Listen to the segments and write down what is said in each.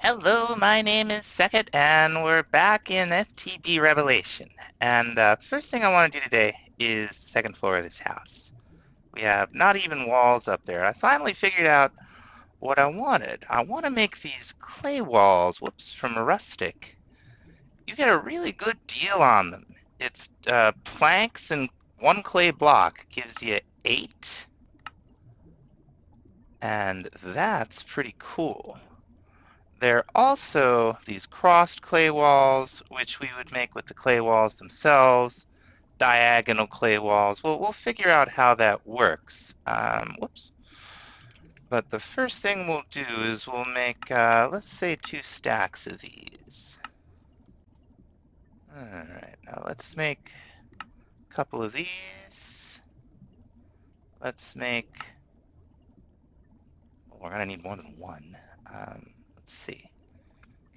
Hello, my name is Sekit, and we're back in FTB Revelation. And first thing I want to do today is the second floor of this house. We have not even walls up there. I finally figured out what I wanted. I want to make these clay walls, whoops, from rustic. You get a really good deal on them. It's planks and one clay block gives you 8, and that's pretty cool. There are also these crossed clay walls, which we would make with the clay walls themselves, diagonal clay walls. We'll figure out how that works. Whoops. But the first thing we'll do is we'll make, let's say, 2 stacks of these. All right, now let's make a couple of these. Let's make, well, we're gonna need more than one. Let's see.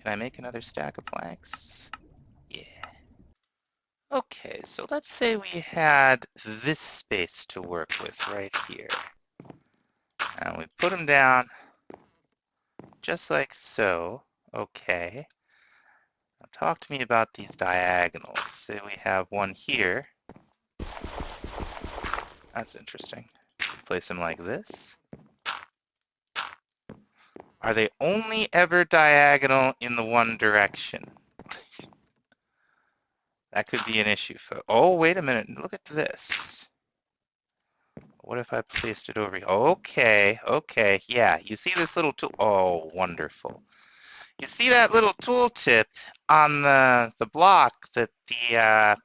Can I make another stack of planks? Yeah. Okay, so let's say we had this space to work with right here. And we put them down just like so. Okay. Now talk to me about these diagonals. Say we have one here. That's interesting. Place them like this. Are they only ever diagonal in the one direction? That could be an issue. Oh, wait a minute. Look at this. What if I placed it over here? Okay, okay, yeah. You see this little tool? Oh, wonderful. You see that little tooltip on the block that the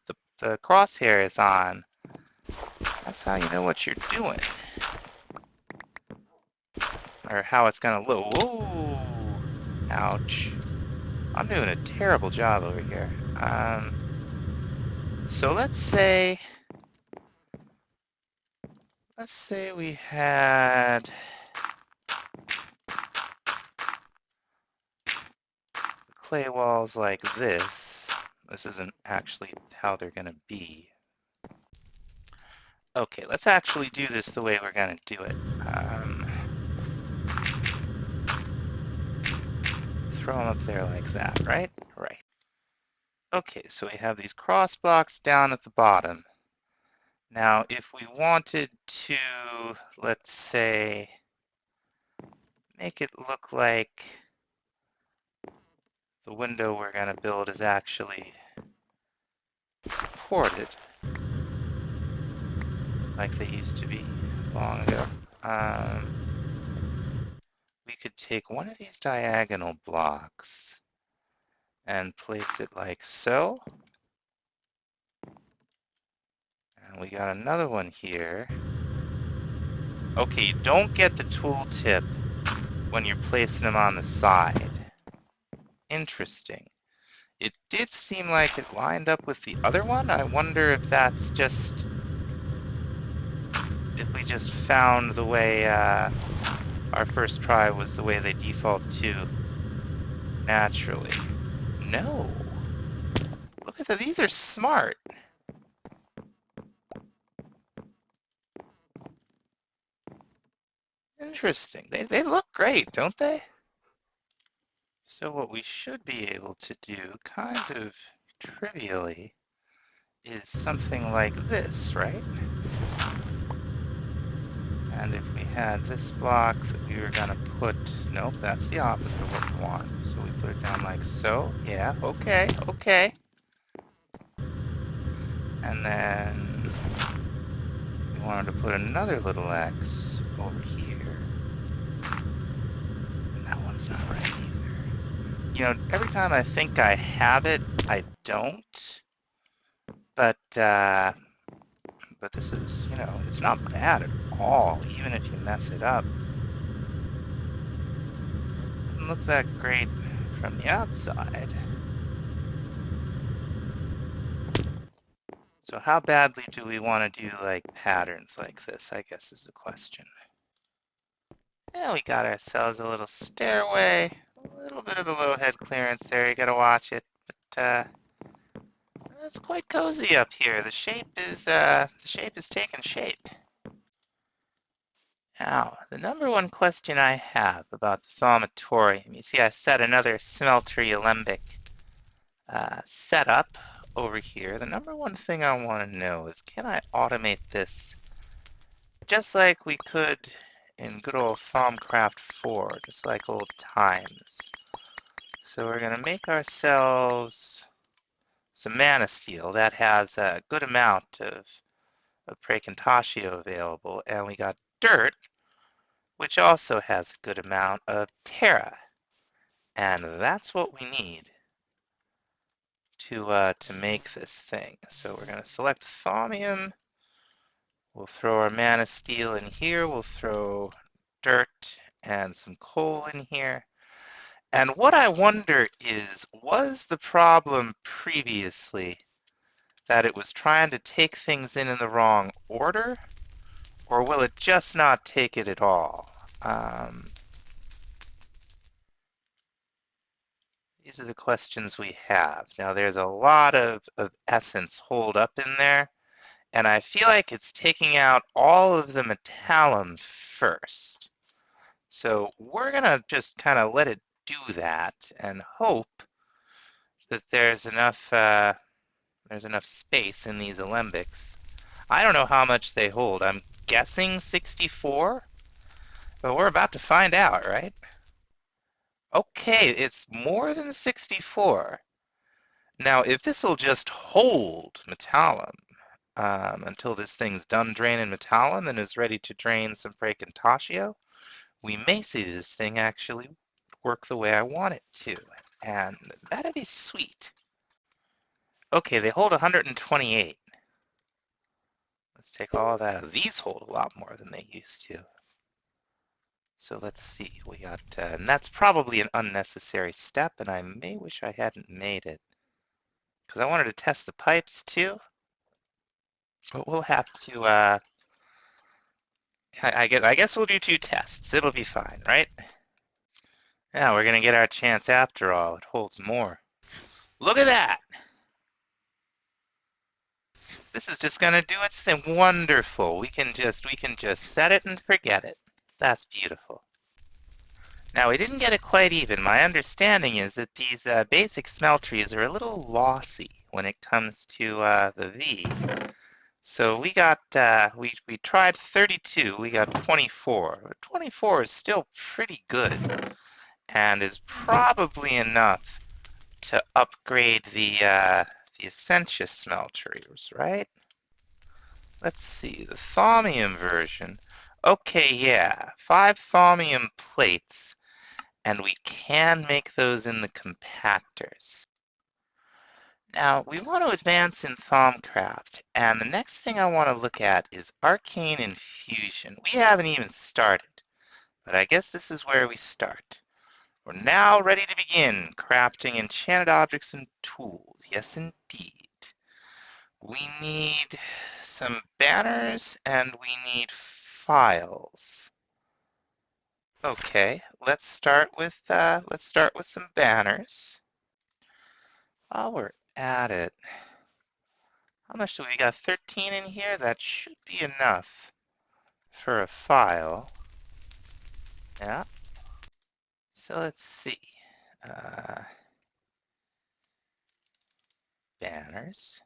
crosshair is on? That's how you know what you're doing, or how it's gonna look. Whoa! Ouch! I'm doing a terrible job over here. So let's say we had clay walls like this. This isn't actually how they're gonna be. Okay, let's actually do this the way we're gonna do it. Throw them up there like that, right? Right. Okay, so we have these cross blocks down at the bottom. Now, if we wanted to, let's say, make it look like the window we're gonna build is actually supported, like they used to be long ago, we could take one of these diagonal blocks and place it like so. And we got another one here. Okay, you don't get the tooltip when you're placing them on the side. Interesting. It did seem like it lined up with the other one. I wonder if that's just, if we just found the way our first try was the way they default to naturally. No. Look at that, these are smart. Interesting. They look great, don't they? So what we should be able to do, kind of trivially, is something like this, right? And if we had this block that we were gonna put, nope, that's the opposite of what we want. So we put it down like so. Yeah, okay, okay. And then we wanted to put another little X over here. And that one's not right either. You know, every time I think I have it, I don't. But this is, you know, it's not bad at all, even if you mess it up. Doesn't look that great from the outside. So how badly do we want to do like patterns like this, I guess is the question. Yeah, we got ourselves a little stairway, a little bit of a low head clearance there, you gotta watch it, but it's quite cozy up here. The shape is taking shape. Now, the number one question I have about the Thaumatorium, you see I set another smeltery alembic setup over here. The number one thing I want to know is, can I automate this just like we could in good old Thaumcraft 4, just like old times? So we're going to make ourselves some mana steel that has a good amount of Praecontatio available, and we got dirt, which also has a good amount of Terra, and that's what we need to make this thing. So we're going to select Thaumium. We'll throw our mana steel in here. We'll throw dirt and some coal in here. And what I wonder is, was the problem previously that it was trying to take things in the wrong order, or will it just not take it at all? These are the questions we have. Now there's a lot of essence holed up in there, and I feel like it's taking out all of the metallum first. So we're gonna just kind of let it do that and hope that there's enough space in these alembics. I don't know how much they hold. I'm guessing 64, but we're about to find out, right? Okay, it's more than 64. Now, if this will just hold metallum until this thing's done draining metallum and is ready to drain some Praecontatio, we may see this thing actually work the way I want it to, and that'd be sweet. Okay, they hold 128. Let's take all that. These hold a lot more than they used to. So let's see, we got, and that's probably an unnecessary step, and I may wish I hadn't made it, because I wanted to test the pipes too. But we'll have to, I guess we'll do 2 tests. It'll be fine, right? Yeah, we're gonna get our chance after all. It holds more. Look at that! This is just gonna do its thing. Wonderful. We can just set it and forget it. That's beautiful. Now, we didn't get it quite even. My understanding is that these basic smelteries are a little lossy when it comes to the V. So we got, we tried 32, we got 24. 24 is still pretty good and is probably enough to upgrade the Essentia smelteries, right? Let's see, the Thaumium version. Okay, yeah, 5 Thaumium plates, and we can make those in the compactors. Now, we want to advance in Thaumcraft, and the next thing I want to look at is Arcane Infusion. We haven't even started, but I guess this is where we start. We're now ready to begin crafting enchanted objects and tools. Yes, indeed. We need some banners, and we need files. Okay, let's start with some banners. While we're at it, how much do we got? 13 in here? That should be enough for a file. Yeah. So let's see. Banners.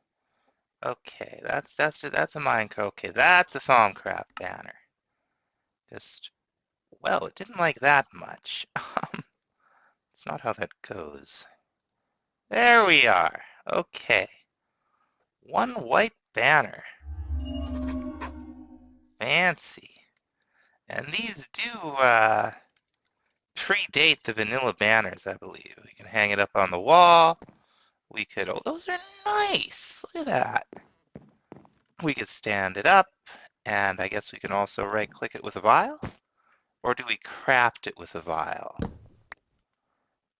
Okay, that's a Minecraft. Okay, that's a Thaumcraft banner. Just, well, it didn't like that much. It's not how that goes. There we are. Okay. 1 white banner. Fancy. And these do predate the vanilla banners, I believe. We can hang it up on the wall. We could, oh, those are nice. Look at that. We could stand it up, and I guess we can also right-click it with a vial. Or do we craft it with a vial?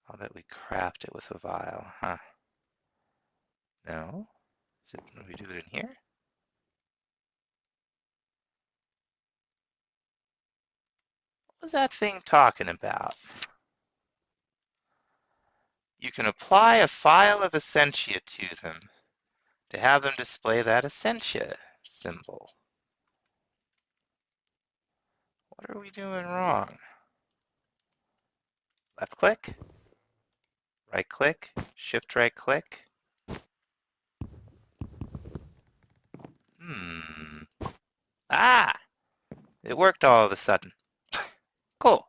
I'll bet we craft it with a vial, huh? No? Do we do it in here? What was that thing talking about? You can apply a file of Essentia to them to have them display that Essentia symbol. What What are we doing wrong? Left click, right click, shift right click. Ah! It worked all of a sudden. Cool.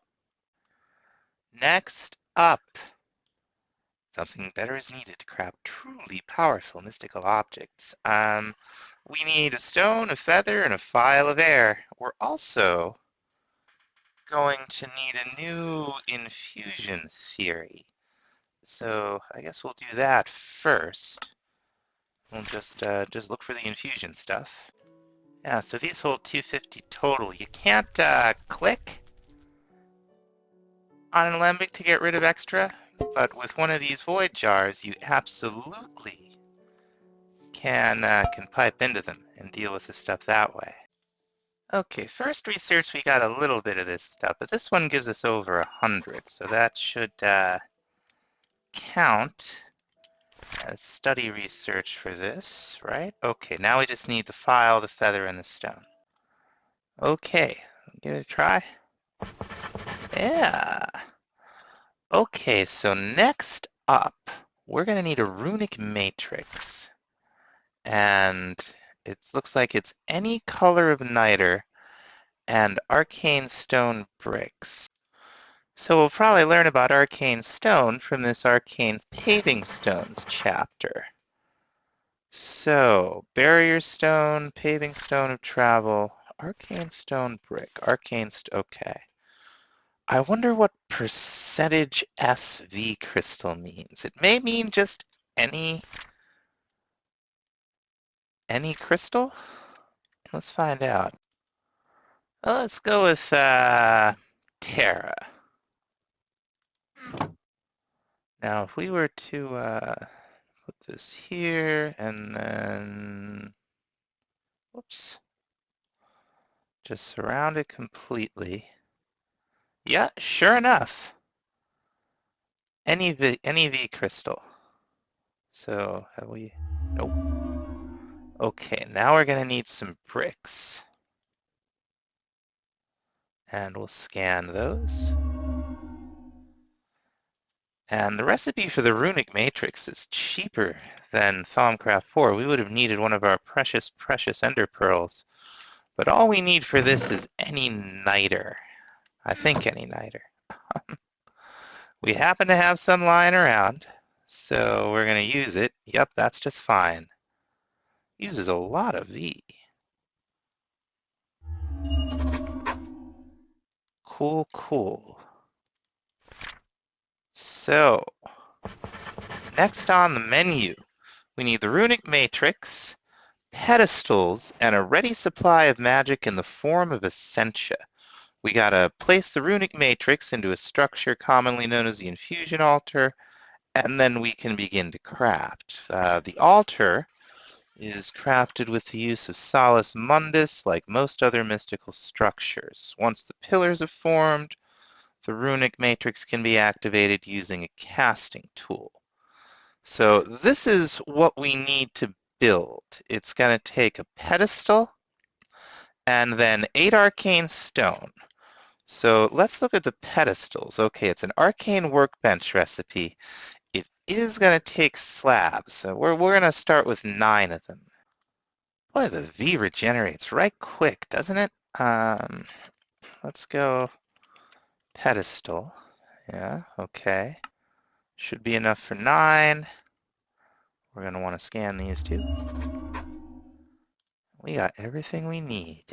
Next up, something better is needed to craft truly powerful mystical objects. We need a stone, a feather, and a phial of air. We're also going to need a new infusion theory. So I guess we'll do that first. We'll just look for the infusion stuff. Yeah, so these hold 250 total. You can't click on an alembic to get rid of extra, but with one of these void jars, you absolutely can pipe into them and deal with the stuff that way. Okay, first research, we got a little bit of this stuff, but this one gives us over 100, so that should count as study research for this, right? Okay, now we just need the phial, the feather, and the stone. Okay, give it a try. Yeah. Okay, so next up, we're going to need a runic matrix. And it looks like it's any color of niter and arcane stone bricks. So we'll probably learn about arcane stone from this arcane paving stones chapter. So, barrier stone, paving stone of travel, arcane stone brick, okay. I wonder what percentage SV crystal means. It may mean just any crystal? Let's find out. Well, let's go with Terra. Now, if we were to put this here and then, whoops, just surround it completely. Yeah, sure enough, any V crystal. So have we? Nope. Okay, now we're gonna need some bricks. And we'll scan those. And the recipe for the runic matrix is cheaper than Thaumcraft 4. We would have needed one of our precious, precious ender pearls. But all we need for this is any niter. I think any niter. We happen to have some lying around, so we're going to use it. Yep, that's just fine. Uses a lot of V. Cool, cool. So, next on the menu, we need the runic matrix, pedestals, and a ready supply of magic in the form of essentia. We gotta place the runic matrix into a structure commonly known as the Infusion Altar, and then we can begin to craft. The altar is crafted with the use of Solus Mundus, like most other mystical structures. Once the pillars have formed, the runic matrix can be activated using a casting tool. So this is what we need to build. It's going to take a pedestal and then 8 arcane stone. So let's look at the pedestals. Okay, it's an arcane workbench recipe. It is going to take slabs, so we're going to start with 9 of them. Boy, the V regenerates right quick, doesn't it? Let's go pedestal. Yeah, okay. Should be enough for 9. We're going to want to scan these too. We got everything we need.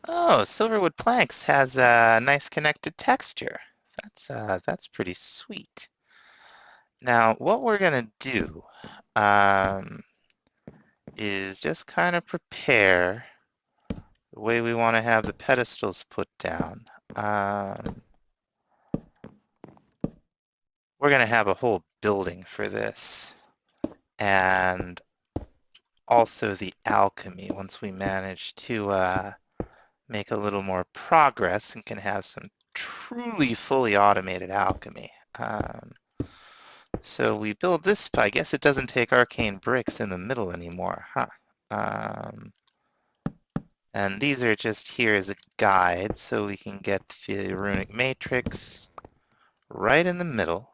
Oh, Silverwood Planks has a nice connected texture. That's pretty sweet. Now, what we're going to do is just kind of prepare the way we want to have the pedestals put down. We're going to have a whole building for this. And also the alchemy, once we manage to make a little more progress and can have some truly fully automated alchemy. So we build this, I guess it doesn't take arcane bricks in the middle anymore, huh? And these are just here as a guide so we can get the runic matrix right in the middle.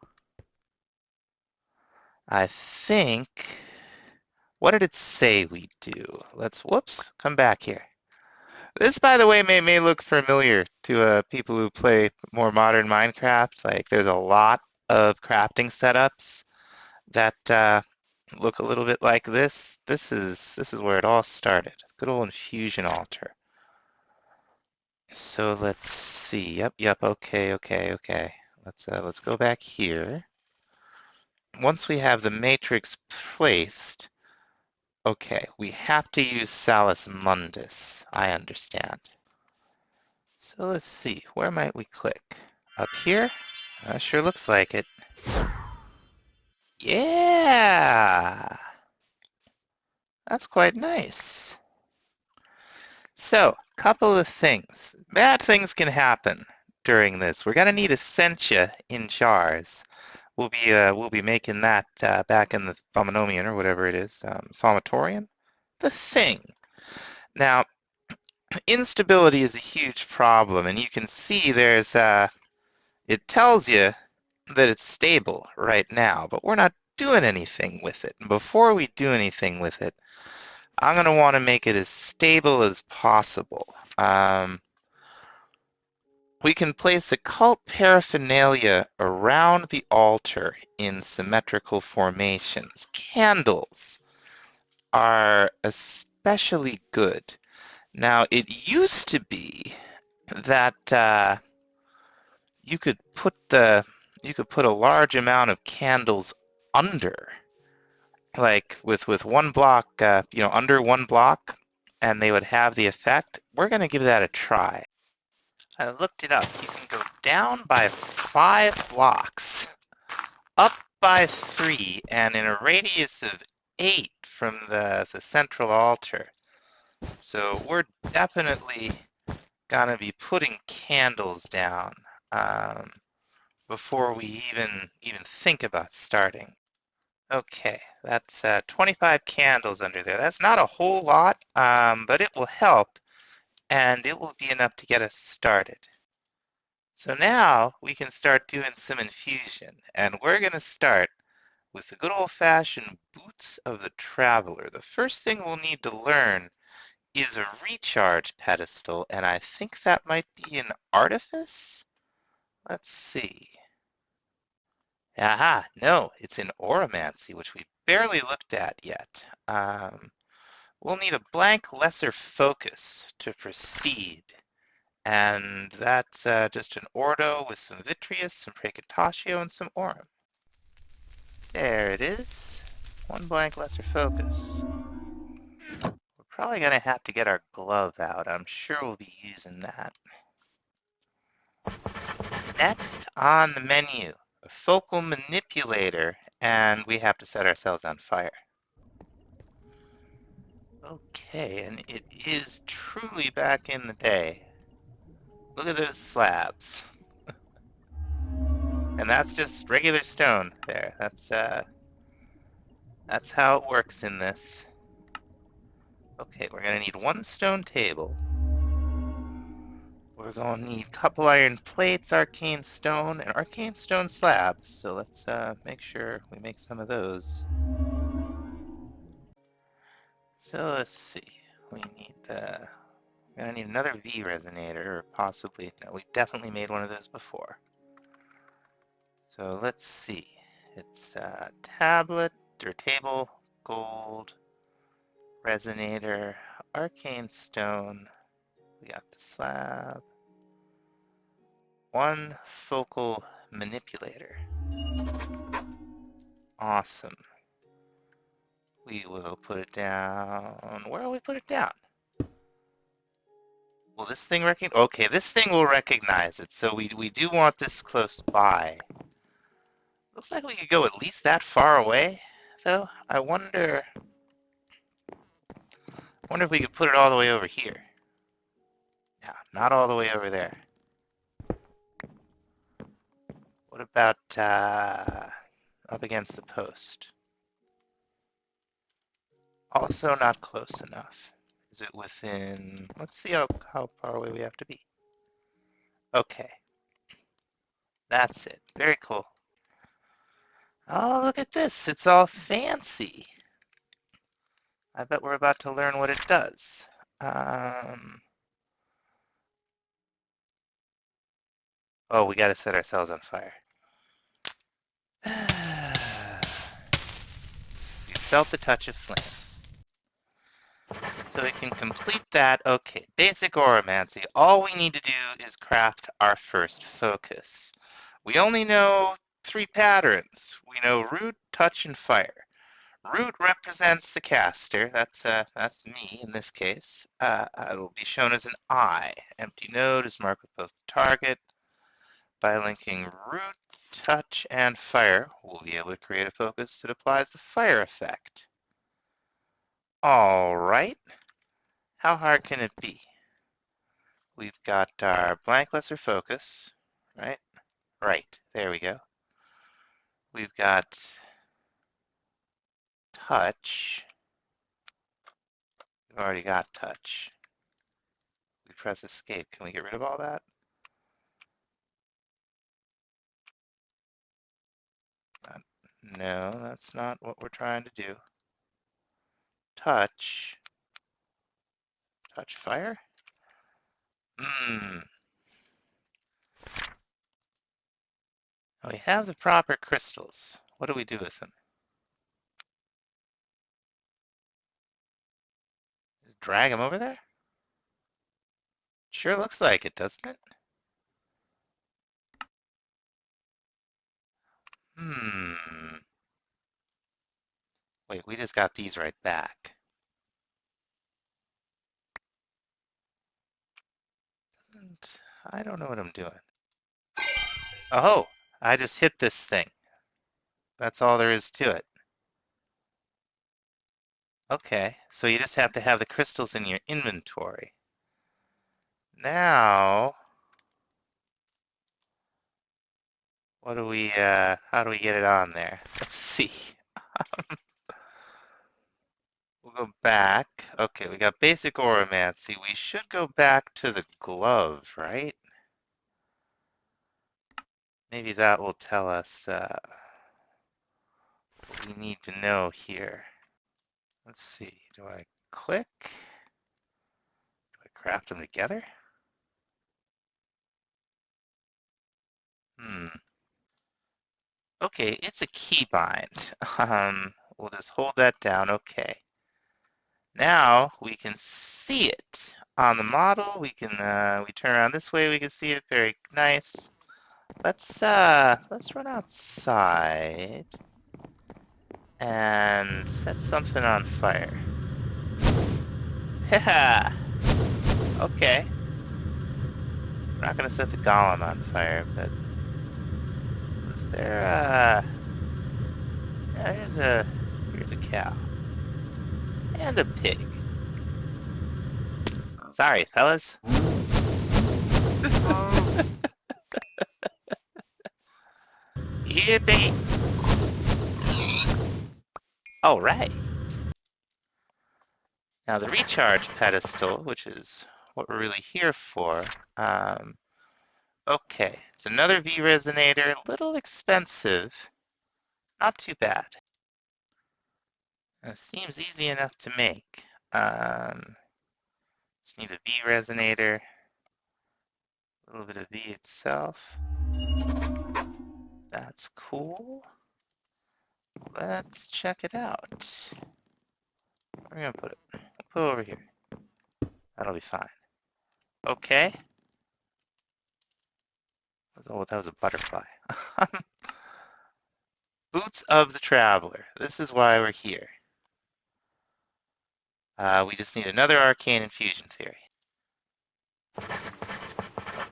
I think, what did it say we do? Let's, whoops, come back here. This, by the way, may look familiar to people who play more modern Minecraft. Like, there's a lot of crafting setups that look a little bit like this. This is where it all started. Good old Infusion Altar. So let's see. Yep. Okay. Let's go back here. Once we have the matrix placed, okay, we have to use Salus Mundus. I understand. So let's see. Where might we click? Up here? Sure looks like it. Yeah! That's quite nice. So, couple of things. Bad things can happen during this. We're gonna need Essentia in jars. We'll be making that back in the Thaumanomian or whatever it is, Thaumatorium. The thing. Now, instability is a huge problem, and you can see there's it tells you that it's stable right now, but we're not doing anything with it. And before we do anything with it, I'm going to want to make it as stable as possible. We can place occult paraphernalia around the altar in symmetrical formations. Candles are especially good. Now, it used to be that you could put a large amount of candles under, like with one block, under one block, and they would have the effect. We're going to give that a try. I looked it up. You can go down by 5 blocks, up by 3, and in a radius of 8 from the central altar. So we're definitely gonna be putting candles down before we even think about starting. Okay, that's 25 candles under there. That's not a whole lot, but it will help, and it will be enough to get us started. So now we can start doing some infusion, and we're going to start with the good old-fashioned Boots of the Traveler. The first thing we'll need to learn is a recharge pedestal, and I think that might be an artifice? Let's see. Aha, no, it's an Auramancy, which we barely looked at yet. We'll need a blank lesser focus to proceed. And that's just an Ordo with some Vitreous, some Praecatatio, and some Aurum. There it is. One blank lesser focus. We're probably going to have to get our glove out. I'm sure we'll be using that. Next on the menu, a focal manipulator, and we have to set ourselves on fire. Okay, and it is truly back in the day. Look at those slabs. And that's just regular stone there. That's how it works in this. Okay, we're gonna need 1 stone table. We're gonna need a couple iron plates, arcane stone, and arcane stone slabs. So let's make sure we make some of those. So let's see. We're gonna need another V resonator, or possibly, no, we definitely made one of those before. So let's see. It's tablet or table, gold, resonator, arcane stone. We got the slab. 1 focal manipulator. Awesome. We will put it down. Where will we put it down? Will this thing recognize? Okay, this thing will recognize it. So we do want this close by. Looks like we could go at least that far away, though. I wonder if we could put it all the way over here. No, not all the way over there. What about up against the post? Also not close enough. Is Is it within, let's see how far away we have to be. Okay, that's it. Very cool. Oh, look at this. It's all fancy. I bet we're about to learn what it does. Oh, we got to set ourselves on fire. We felt the touch of flame. So we can complete that. Okay, basic Auramancy. All we need to do is craft our first focus. We only know 3 patterns. We know root, touch, and fire. Root represents the caster. That's me in this case. It'll be shown as an eye. Empty node is marked with both the target. By linking root, touch, and fire, we'll be able to create a focus that applies the fire effect. All right. How hard can it be? We've got our blank lesser focus, right? Right, there we go. We've got touch. We've already got touch. We press escape. Can we get rid of all that? No, that's not what we're trying to do. Touch. Touch fire? We have the proper crystals. What do we do with them? Just drag them over there? Sure looks like it, doesn't it? Wait, we just got these right back. And I don't know what I'm doing. Oh, I just hit this thing. That's all there is to it. Okay, so you just have to have the crystals in your inventory. Now, how do we get it on there? Let's see. We'll go back. Okay, we got basic Auramancy. We should go back to the glove, right? Maybe that will tell us what we need to know here. Let's see. Do I click? Do I craft them together? Okay, it's a keybind. We'll just hold that down. Okay. Now we can see it on the model. We turn around this way. We can see it. Very nice. Let's run outside and set something on fire. Yeah. Okay. We're not gonna set the golem on fire, but is there yeah, here's a cow and a pig. Sorry, fellas. Yippee! All right. Now the recharge pedestal, which is what we're really here for. Okay, it's another V resonator, a little expensive, not too bad. It seems easy enough to make. Just need a V resonator, a little bit of V itself. That's cool. Let's check it out. Where are we gonna put it? We'll put it over here. That'll be fine. Okay. Oh, that was a butterfly. Boots of the Traveler. This is why we're here. We just need another Arcane Infusion theory.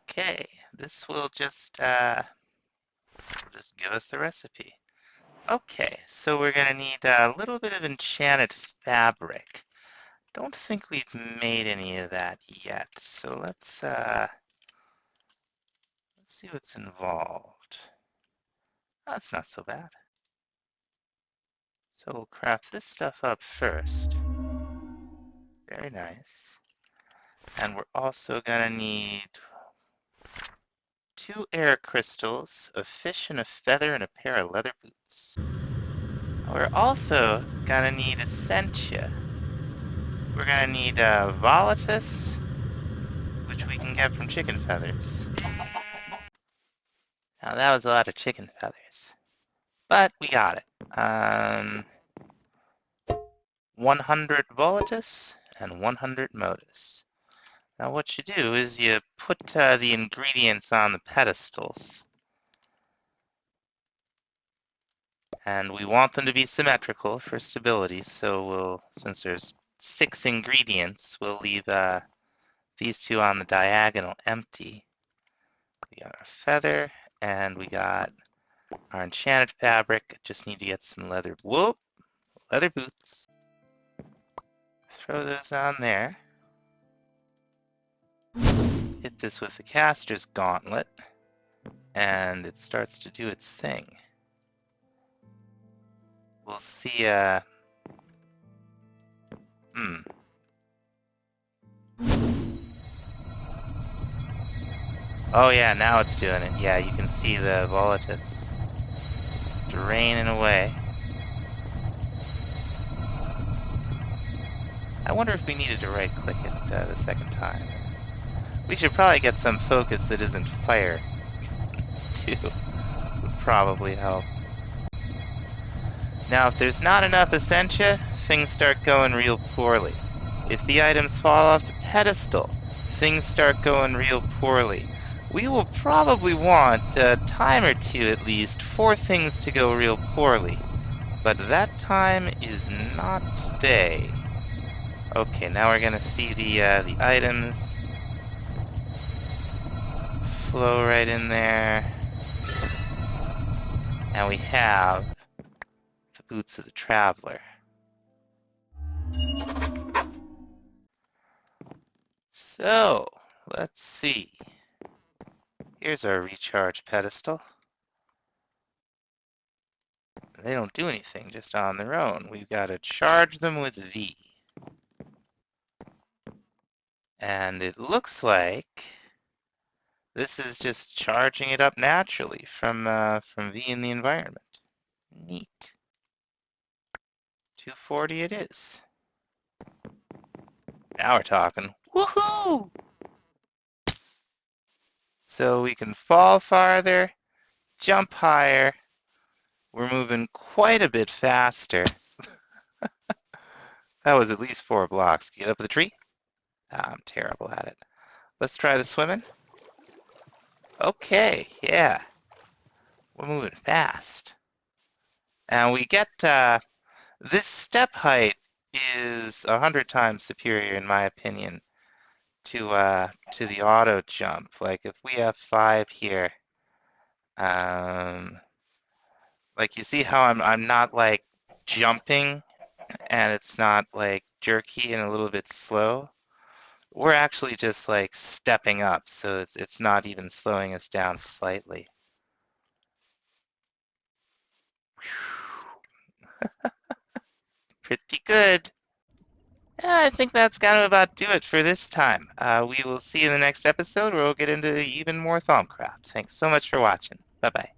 Okay, this will just give us the recipe. Okay, so we're gonna need a little bit of enchanted fabric. Don't think we've made any of that yet, so let's see what's involved. That's not so bad. So we'll craft this stuff up first. Very nice. And we're also gonna need 2 air crystals, a fish and a feather, and a pair of leather boots. We're also gonna need Essentia. We're gonna need Volatus, which we can get from chicken feathers. Now that was a lot of chicken feathers, but we got it. 100 Volatus and 100 Modus. Now what you do is you put the ingredients on the pedestals. And we want them to be symmetrical for stability, so since there's 6 ingredients, we'll leave these 2 on the diagonal empty. We got our feather, and we got our enchanted fabric. Just need to get some leather boots. Throw those on there. Hit this with the caster's gauntlet, and it starts to do its thing. We'll see, Oh yeah, now it's doing it. Yeah, you can see the Volatus draining away. I wonder if we needed to right-click it the second time. We should probably get some focus that isn't fire, too. Would probably help. Now, if there's not enough Essentia, things start going real poorly. If the items fall off the pedestal, things start going real poorly. We will probably want a time or 2 at least for things to go real poorly. But that time is not today. Okay, now we're gonna see the items flow right in there. And we have the boots of the traveler. So, let's see. Here's our recharge pedestal. They don't do anything just on their own. We've got to charge them with V. And it looks like this is just charging it up naturally from V in the environment. Neat. 240 it is. Now we're talking. Woohoo! So we can fall farther, jump higher. We're moving quite a bit faster. That was at least 4 blocks. Get up the tree? I'm terrible at it. Let's try the swimming. Okay, yeah. We're moving fast. And we get, this step height is 100 times superior, in my opinion, to the auto jump. Like if we have 5 here, like you see how I'm not like jumping and it's not like jerky and a little bit slow. We're actually just like stepping up, so it's not even slowing us down slightly. Pretty good. Yeah, I think that's gonna about do it for this time. We will see you in the next episode where we'll get into even more Thaumcraft. Thanks so much for watching. Bye-bye.